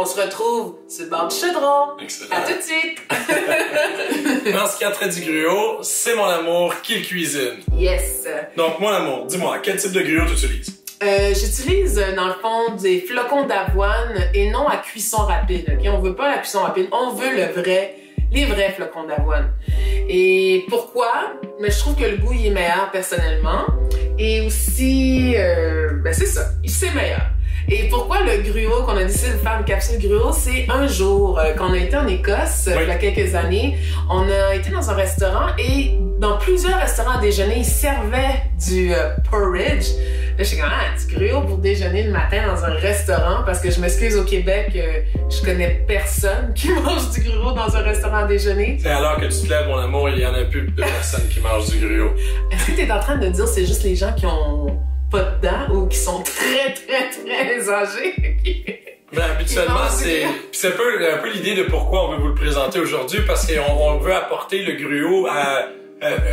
on se retrouve sur le bord du chaudron. Excellent. À tout de suite. Dans ce qui a trait du gruau, c'est mon amour qui le cuisine. Yes. Donc, mon amour, dis-moi, quel type de gruau tu utilises? J'utilise dans le fond des flocons d'avoine et non à cuisson rapide. Okay? On veut pas la cuisson rapide, on veut les vrais flocons d'avoine. Et pourquoi? Mais je trouve que le goût il est meilleur personnellement. Et aussi, c'est ça, c'est meilleur. Et pourquoi le gruau, qu'on a décidé de faire une capsule gruau, c'est un jour, quand on a été en Écosse, il y a quelques années, on a été dans un restaurant et dans plusieurs restaurants à déjeuner, ils servaient du porridge. Là, je suis comme, du gruau pour déjeuner le matin dans un restaurant, parce que je m'excuse au Québec, je connais personne qui mange du gruau dans un restaurant à déjeuner. C'est alors que tu te lèves, mon amour, il y en a plus de personnes qui mangent du gruau. Est-ce que tu es en train de dire que c'est juste les gens qui ont pas de dents ou qui sont très, très, très âgés? Ben, habituellement, c'est un peu l'idée de pourquoi on veut vous le présenter aujourd'hui, parce qu'on veut apporter le gruau à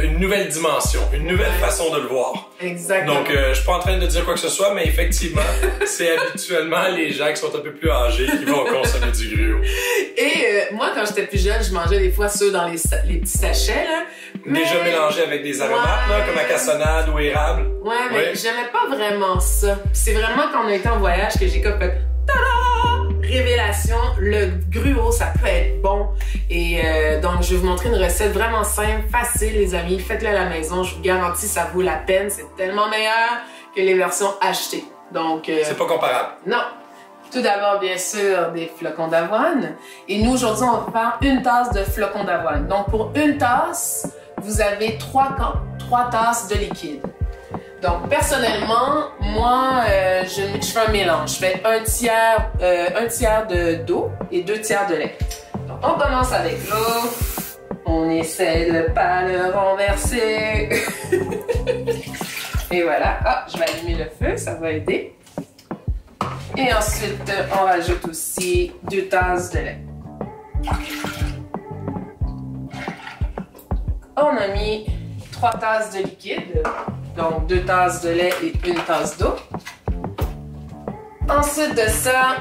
une nouvelle dimension, une nouvelle façon de le voir. Exactement. Donc, je suis pas en train de dire quoi que ce soit, mais effectivement, c'est habituellement les gens qui sont un peu plus âgés qui vont consommer du gruau. Et moi, quand j'étais plus jeune, je mangeais des fois ceux dans les petits sachets, là. Déjà mélangés avec des aromates, là, comme la cassonade ou érable. Ouais, mais j'aimais pas vraiment ça. C'est vraiment quand on a été en voyage que j'ai comme fait tada! Révélation, le gruau, ça peut être bon. Et donc, je vais vous montrer une recette vraiment simple, facile, les amis. Faites-le à la maison, je vous garantis, ça vaut la peine. C'est tellement meilleur que les versions achetées. Donc, c'est pas comparable. Non. Tout d'abord, bien sûr, des flocons d'avoine. Et nous, aujourd'hui, on va faire une tasse de flocons d'avoine. Donc, pour une tasse, vous avez 3 tasses de liquide. Donc, personnellement, moi, je fais un mélange. Je fais un tiers d'eau et 2 tiers de lait. Donc, on commence avec l'eau. On essaie de pas le renverser. Et voilà. Ah, je vais allumer le feu, ça va aider. Et ensuite, on rajoute aussi 2 tasses de lait. On a mis 3 tasses de liquide. Donc, 2 tasses de lait et 1 tasse d'eau. Ensuite de ça,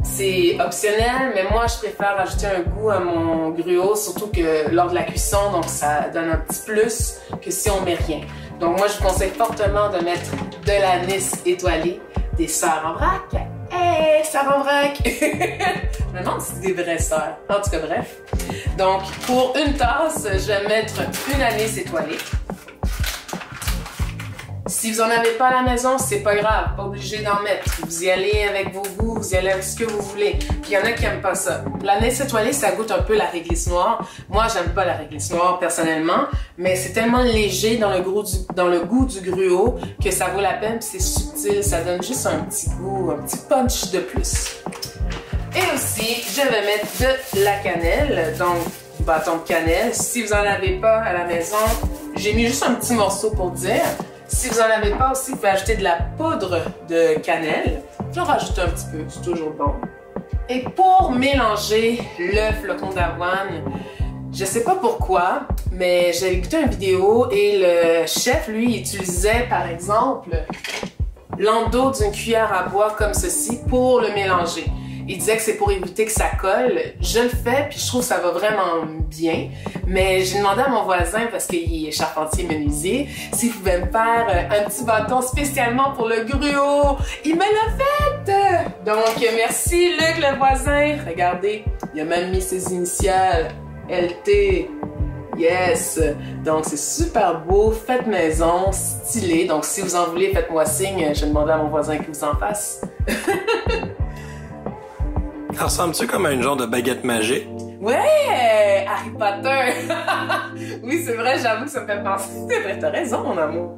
c'est optionnel, mais moi, je préfère ajouter un goût à mon gruau, surtout que lors de la cuisson, donc ça donne un petit plus que si on met rien. Donc, moi, je vous conseille fortement de mettre de l'anis étoilé, des sœurs en vrac. Hey, sœurs en vrac! Je me demande si c'est des vraies sœurs. En tout cas, bref. Donc, pour une tasse, je vais mettre une anis étoilée. Si vous en avez pas à la maison, c'est pas grave, pas obligé d'en mettre. Vous y allez avec vos goûts, vous y allez avec ce que vous voulez. Puis il y en a qui aiment pas ça. L'anis étoilé, ça goûte un peu la réglisse noire. Moi, j'aime pas la réglisse noire personnellement, mais c'est tellement léger dans le goût du gruau que ça vaut la peine. Puis c'est subtil, ça donne juste un petit goût, un petit punch de plus. Et aussi, je vais mettre de la cannelle, donc bâton de cannelle. Si vous en avez pas à la maison, j'ai mis juste un petit morceau pour dire. Si vous n'en avez pas aussi, vous pouvez ajouter de la poudre de cannelle. J'en rajoute un petit peu, c'est toujours bon. Et pour mélanger le flocon d'avoine, je sais pas pourquoi, mais j'ai écouté une vidéo et le chef, lui, utilisait par exemple l'endos d'une cuillère à bois comme ceci pour le mélanger. Il disait que c'est pour éviter que ça colle. Je le fais, puis je trouve que ça va vraiment bien. Mais j'ai demandé à mon voisin, parce qu'il est charpentier menuisier, s'il pouvait me faire un petit bâton spécialement pour le gruau. Il me l'a fait! Donc, merci Luc, le voisin. Regardez, il a même mis ses initiales. LT. Yes! Donc, c'est super beau, fait maison, stylé. Donc, si vous en voulez, faites-moi signe. Je vais demander à mon voisin qu'il vous en fasse. Ça ressemble-tu comme à une genre de baguette magique? Ouais! Harry Potter! Oui, c'est vrai, j'avoue que ça me fait penser. C'est vrai, t'as raison, mon amour.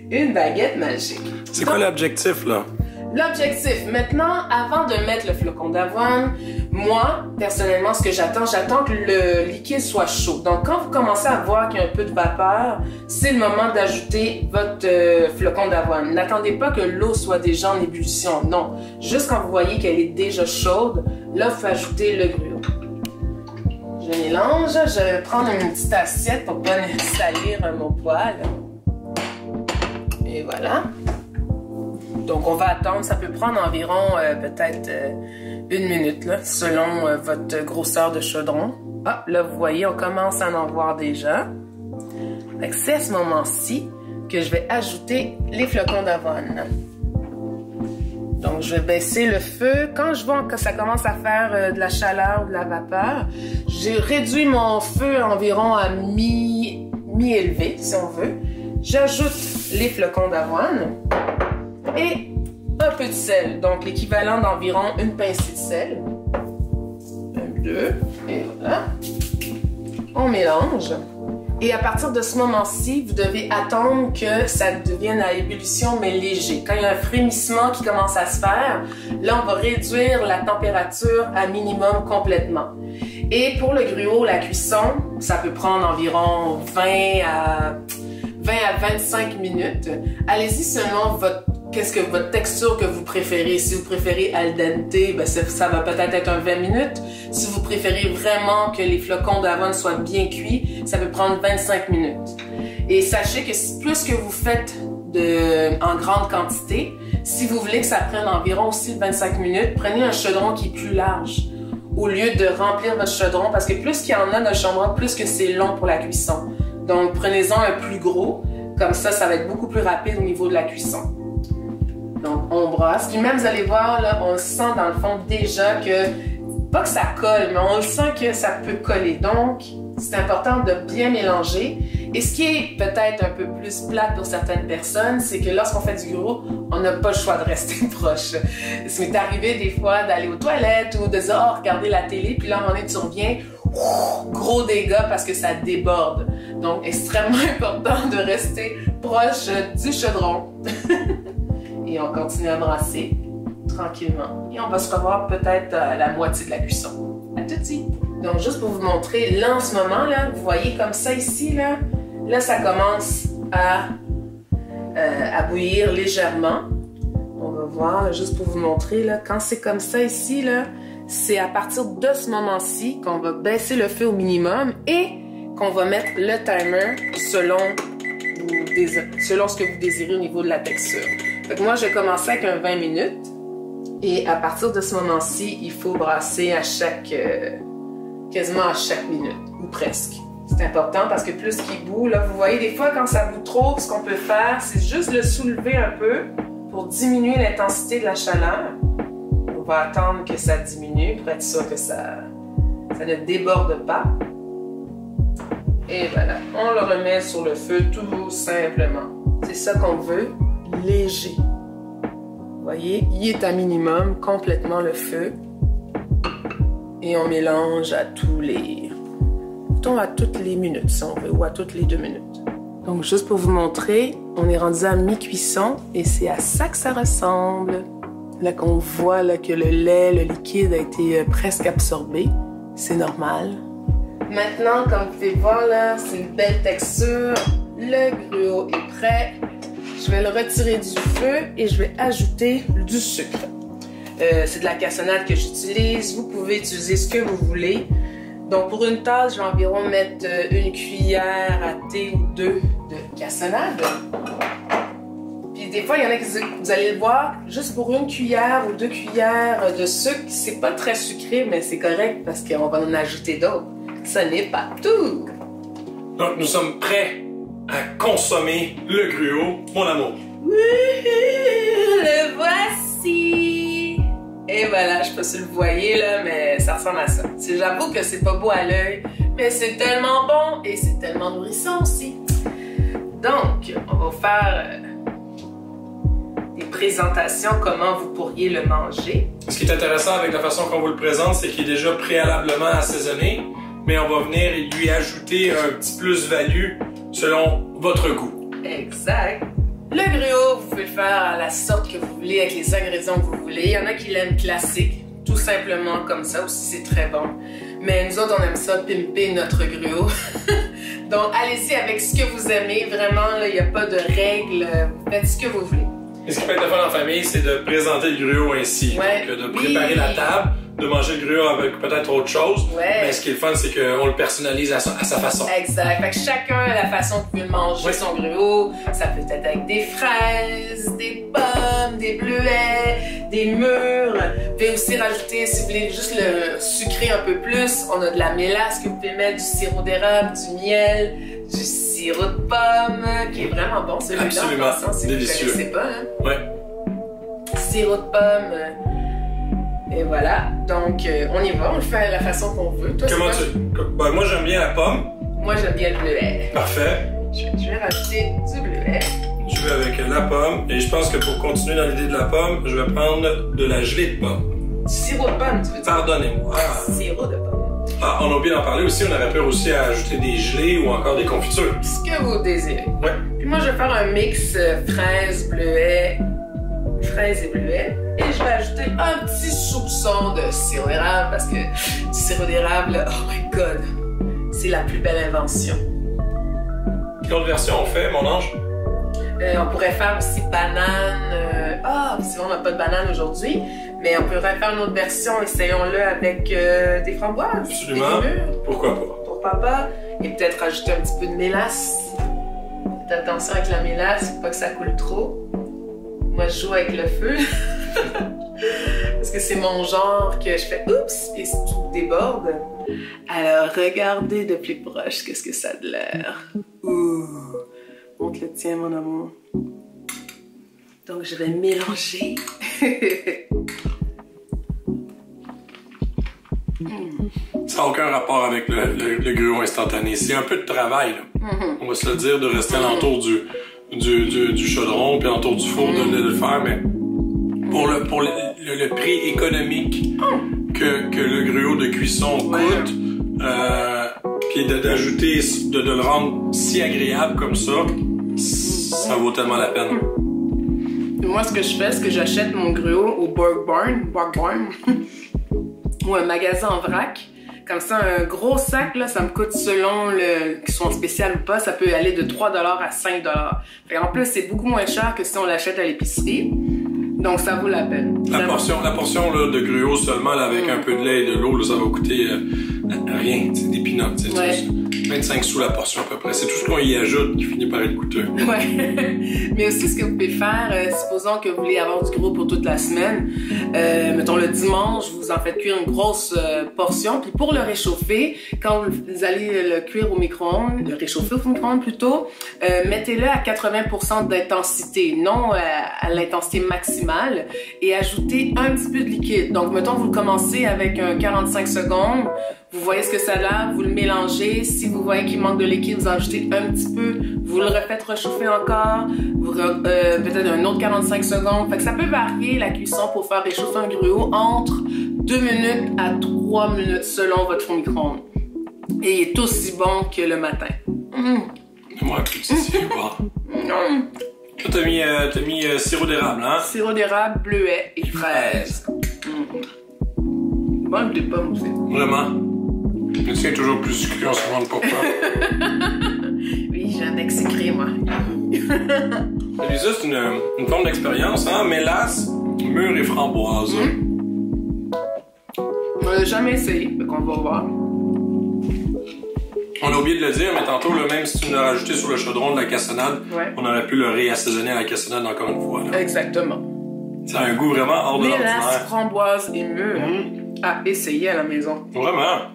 Une baguette magique. C'est quoi l'objectif, là? L'objectif, maintenant, avant de mettre le flocon d'avoine, moi, personnellement, ce que j'attends que le liquide soit chaud. Donc, quand vous commencez à voir qu'il y a un peu de vapeur, c'est le moment d'ajouter votre flocon d'avoine. N'attendez pas que l'eau soit déjà en ébullition, non. Juste quand vous voyez qu'elle est déjà chaude, là, vous ajoutez le gruau. Je mélange, je vais prendre une petite assiette pour bien salir mon poêle. Et voilà. Donc on va attendre, ça peut prendre environ peut-être 1 minute là, selon votre grosseur de chaudron. Ah, là vous voyez, on commence à en voir déjà. C'est à ce moment-ci que je vais ajouter les flocons d'avoine. Donc je vais baisser le feu. Quand je vois que ça commence à faire de la chaleur ou de la vapeur, j'ai réduit mon feu environ à mi-élevé, si on veut. J'ajoute les flocons d'avoine et un peu de sel, donc l'équivalent d'environ une pincée de sel. 1, 2, et voilà. On mélange. Et à partir de ce moment-ci, vous devez attendre que ça devienne à ébullition, mais léger. Quand il y a un frémissement qui commence à se faire, là, on va réduire la température à minimum complètement. Et pour le gruau, la cuisson, ça peut prendre environ 20 à 25 minutes. Allez-y selon votre texture que vous préférez. Si vous préférez al dente, ben ça va peut-être être un 20 minutes. Si vous préférez vraiment que les flocons d'avoine soient bien cuits, ça peut prendre 25 minutes. Et sachez que plus que vous faites en grande quantité, si vous voulez que ça prenne environ aussi 25 minutes, prenez un chaudron qui est plus large au lieu de remplir votre chaudron, parce que plus qu'il y en a dans le chaudron, plus que c'est long pour la cuisson. Donc prenez-en un plus gros, comme ça va être beaucoup plus rapide au niveau de la cuisson. Donc, on brasse. Puis même, vous allez voir, là, on le sent dans le fond déjà que, pas que ça colle, mais on le sent que ça peut coller. Donc, c'est important de bien mélanger. Et ce qui est peut-être un peu plus plate pour certaines personnes, c'est que lorsqu'on fait du gruau, on n'a pas le choix de rester proche. Ça m'est arrivé des fois d'aller aux toilettes ou de dire « Oh, regardez la télé », puis là, à un moment donné, tu reviens, gros dégâts parce que ça déborde. Donc, extrêmement important de rester proche du chaudron. Et on continue à brasser tranquillement. Et on va se revoir peut-être à la moitié de la cuisson. À tout de suite! Donc, juste pour vous montrer, là, en ce moment, là, vous voyez comme ça ici, là ça commence à bouillir légèrement. On va voir, juste pour vous montrer, là, quand c'est comme ça ici, là, c'est à partir de ce moment-ci qu'on va baisser le feu au minimum et qu'on va mettre le timer selon ce que vous désirez au niveau de la texture. Fait que moi, je vais commencer avec un 20 minutes. Et à partir de ce moment-ci, il faut brasser quasiment à chaque minute, ou presque. C'est important parce que plus qu'il bout, là, vous voyez, des fois, quand ça bout trop, ce qu'on peut faire, c'est juste le soulever un peu pour diminuer l'intensité de la chaleur. On va attendre que ça diminue pour être sûr que ça ne déborde pas. Et voilà, on le remet sur le feu tout simplement. C'est ça qu'on veut. Léger. Vous voyez, il est à minimum complètement le feu. Et on mélange à toutes les minutes, si on veut, ou à toutes les 2 minutes. Donc, juste pour vous montrer, on est rendu à mi-cuisson et c'est à ça que ça ressemble. Là, qu'on voit là, que le lait, le liquide a été presque absorbé. C'est normal. Maintenant, comme vous pouvez voir, là, c'est une belle texture. Le gruau est prêt. Je vais le retirer du feu et je vais ajouter du sucre. C'est de la cassonade que j'utilise. Vous pouvez utiliser ce que vous voulez. Donc, pour une tasse, je vais environ mettre une cuillère à thé ou 2 de cassonade. Puis des fois, il y en a qui vous allez le voir, juste pour une cuillère ou 2 cuillères de sucre, c'est pas très sucré, mais c'est correct parce qu'on va en ajouter d'autres. Ce n'est pas tout. Donc, nous sommes prêts à consommer le gruau, mon amour. Le voici. Et voilà, je sais pas si vous le voyez là, mais ça ressemble à ça. J'avoue que c'est pas beau à l'œil, mais c'est tellement bon et c'est tellement nourrissant aussi. Donc, on va faire des présentations comment vous pourriez le manger. Ce qui est intéressant avec la façon qu'on vous le présente, c'est qu'il est déjà préalablement assaisonné, mais on va venir lui ajouter un petit plus-value selon votre goût. Exact. Le gruau, vous pouvez le faire à la sorte que vous voulez, avec les ingrédients que vous voulez. Il y en a qui l'aiment classique, tout simplement comme ça, aussi c'est très bon. Mais nous autres, on aime ça, pimper notre gruau. Donc, allez-y avec ce que vous aimez. Vraiment, il n'y a pas de règles. Faites ce que vous voulez. Et ce qui peut être le fun en famille, c'est de présenter le gruau ainsi. Ouais. Donc, de préparer la table, de manger le gruau avec peut-être autre chose. Ouais. Mais ce qui est le fun, c'est qu'on le personnalise à sa façon. Exact. Fait que chacun a la façon qu'il veut manger son gruau. Ça peut être avec des fraises, des pommes, des bleuets, des mûres. Vous pouvez aussi rajouter, si vous voulez juste le sucrer un peu plus, on a de la mélasse que vous pouvez mettre, du sirop d'érable, du miel, du sirop de pomme, qui est vraiment bon celui-là. Absolument. En passant, si délicieux. vous ne connaissez pas. Hein? Ouais. Sirop de pomme. Et voilà. Donc, on y va. On le fait à la façon qu'on veut. Toi, Comment c'est tu... Ben, moi, j'aime bien la pomme. Moi, j'aime bien le bleuet. Parfait. Je vais rajouter du bleuet. Je vais avec la pomme. Et je pense que pour continuer dans l'idée de la pomme, je vais prendre de la gelée de pomme. Du sirop de pomme, tu veux dire? Pardonnez-moi. Sirop de pomme. Ah, on a oublié d'en parler aussi. On aurait pu aussi ajouter des gelées ou encore des confitures. Ce que vous désirez. Ouais. Puis moi, je vais faire un mix fraises, bleuet, fraises et bleuet. Et je vais ajouter un petit soupçon de sirop d'érable parce que du sirop d'érable, oh my god, c'est la plus belle invention. Quelle autre version on fait, mon ange? On pourrait faire aussi banane. C'est vrai, on n'a pas de banane aujourd'hui, mais on pourrait faire une autre version. Essayons-le avec des framboises. Absolument. Des mûres. Pourquoi pas? Pourquoi pas? Et peut-être rajouter un petit peu de mélasse. Faites attention avec la mélasse, faut pas que ça coule trop. Moi, je joue avec le feu. Parce que c'est mon genre que je fais oups et tout déborde. Alors, regardez de plus proche qu'est-ce que ça a de l'air. Ouh. On te le tient, mon amour. Donc, je vais mélanger. Ça n'a aucun rapport avec le gruau instantané. C'est un peu de travail, là. On va se le dire, de rester alentour du chaudron puis alentour du four de le faire, mais pour le prix économique que le gruau de cuisson coûte, puis d'ajouter, de le rendre si agréable comme ça vaut tellement la peine. Moi, ce que je fais, c'est que j'achète mon gruau au Borg Barn, ou un magasin en vrac. Comme ça, un gros sac, là, ça me coûte selon qu'ils sont spécial ou pas, ça peut aller de 3$ à 5$. En plus, c'est beaucoup moins cher que si on l'achète à l'épicerie. Donc, ça vaut la peine. La portion là, de gruau seulement, là, avec un peu de lait et de l'eau, là, ça va coûter rien. C'est des peanuts. Ouais. 25 sous la portion à peu près. C'est tout ce qu'on y ajoute qui finit par être coûteux. Ouais. Mais aussi, ce que vous pouvez faire, supposons que vous voulez avoir du gruau pour toute la semaine, mettons le dimanche, vous en faites cuire une grosse portion, puis pour le réchauffer, quand vous allez le cuire au micro-ondes, le réchauffer au micro-ondes plutôt, mettez-le à 80% d'intensité, non à l'intensité maximale, et ajoutez un petit peu de liquide. Donc, mettons, vous commencez avec un 45 secondes, vous voyez ce que ça a, vous le mélangez. Si vous voyez qu'il manque de liquide, vous en ajoutez un petit peu. Vous le refaites réchauffer encore. Peut-être un autre 45 secondes. Fait que ça peut varier la cuisson pour faire réchauffer un gruau entre 2 minutes à 3 minutes selon votre four micro-ondes. Et il est aussi bon que le matin. Moi, un petit sirop. Toi, t'as mis sirop d'érable, hein? Sirop d'érable, bleuet et fraises. Bon, des pommes aussi. Vraiment? Le tien est toujours plus sucré, on se demande pourquoi. Oui, j'ai un bec sucré, moi. Lisa, c'est une forme d'expérience, hein? Mélasse, mûre et framboise. On l'a jamais essayé, donc on va voir. On a oublié de le dire, mais tantôt, là, même si tu nous l'as rajouté sur le chaudron de la cassonade, on aurait pu le réassaisonner à la cassonade encore une fois. Là. Exactement. Ça a un goût vraiment hors de l'ordinaire. Mélasse, framboise et mûre à essayer à la maison. Vraiment?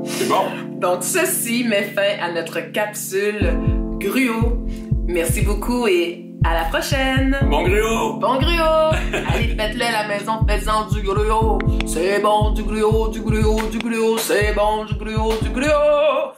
C'est bon. Donc, ceci met fin à notre capsule gruau. Merci beaucoup et à la prochaine. Bon gruau. Bon gruau. Allez, faites-le à la maison, faites-en du gruau. C'est bon, du gruau, du gruau, du gruau. C'est bon, du gruau, du gruau.